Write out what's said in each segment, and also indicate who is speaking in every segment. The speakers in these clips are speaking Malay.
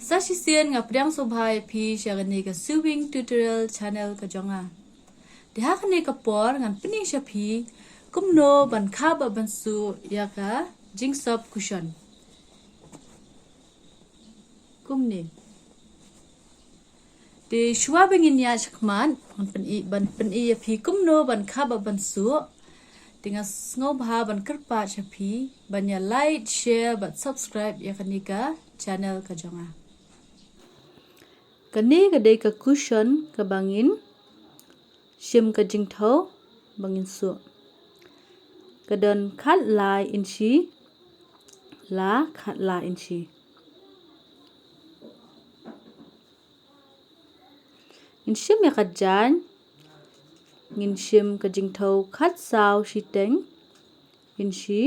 Speaker 1: Sasisian ngapriang subhay pi siya gani ka sewing tutorial channel ka jonga. Diha kani ka por ngan pining siya pi kumno ban khaba ban su ya ka jingsop kushon. Kumni. Di shwa bengin ya chakman ban pen i ya pi kumno ban khaba ban su. Dengan ngobha ban kerpa siya pi ban ya like, share, ban subscribe ya kani ka channel ka jonga. Kani kadai ka kushon ka bangin shim ka jingthau bangin su kadon khat lai inchi la khat la inchi in shim ya kajan ngin shim ka jingthau khat saw shiteng inchi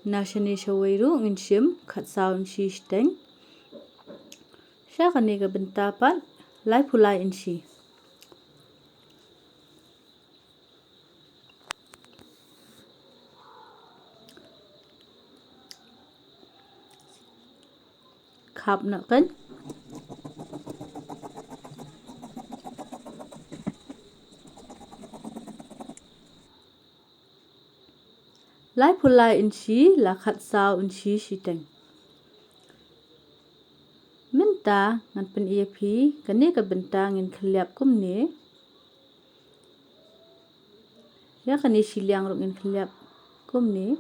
Speaker 1: nashani shawairu ngin shim khat saw inchi shiteng Syakani ka bentapat lai pulai inchi. Khap nak kan? Lai pulai inchi la khat saw inchi shiteng. Minta ngan pen iya pi kani ka benta ngin khliap kumni ya kani siliang ro ngin khliap kumni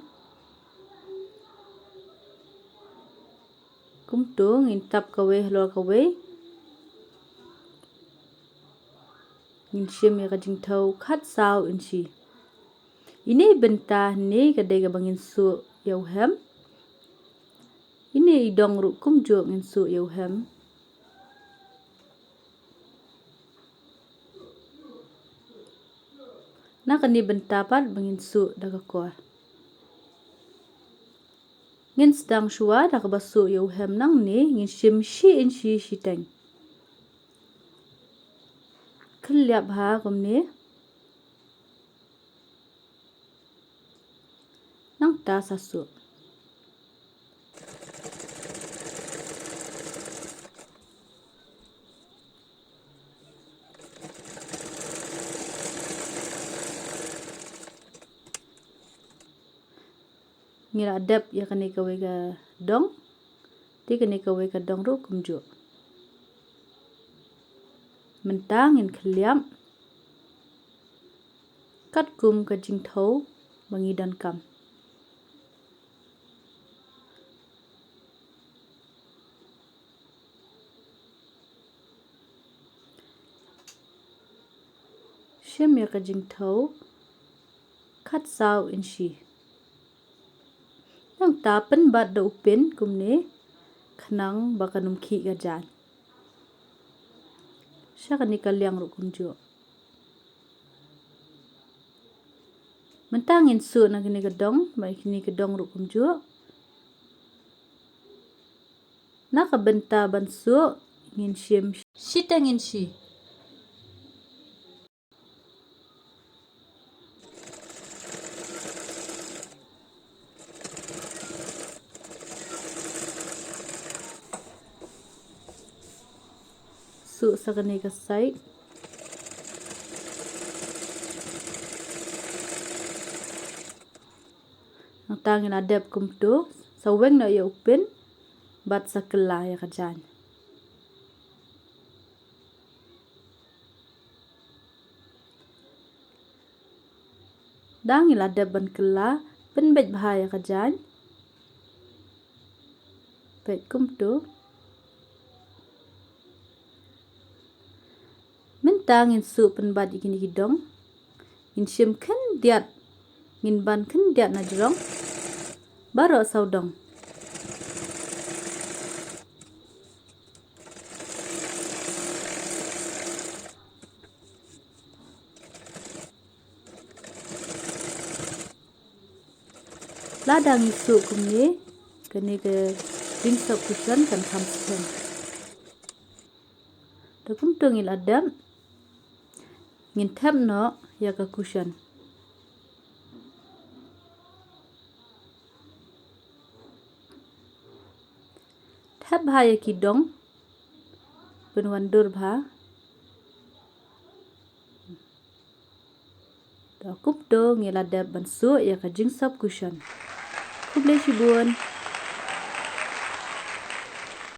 Speaker 1: kumto ngin tap kawe hlor kawe ngin shim ya ka jingthau khat saw inchi ini benta ni kadai ka bangin su yau hem ini idong ru kumjo ngin su yau hem nakani bentapat bangin su daga kor ngin sedang shua daga basu yau hem nang ni ngin shim shi inchi shiteng khliap ha kumni nang ta sasu ngira adap ya kani kawe ka dong ti kani kawe ka dong ru kumjo mentang in khliam kat kum ka jingthau bangi dan kam shim ya ka jingthau khat saw inchi nang ta pen bat da upin kumne khnang bakanum khi ga jan syakani kalyang ru kumjo mentang in su na kini kedong bai kini kedong ru kumjo na ka benta ban su ngin shim shitang in shi su sakani ka side Tangin adap kumto saweng na ya upin bat sakela ya kajan dangil adap ban kela penbet bahaya kajan bet kumto mentangin su penbat ikini hidong in shim khen diat ngin ban khen diat na jrong baro saudong ladang isu kumni kani ke jingsop kushon kan kam sen dakum tungil adam ngin thap no ya ka kushon thap bha ya ki dong ben wan dur bha da kup do ngela dab ban su ya ka jingsop kushon kuble shi buon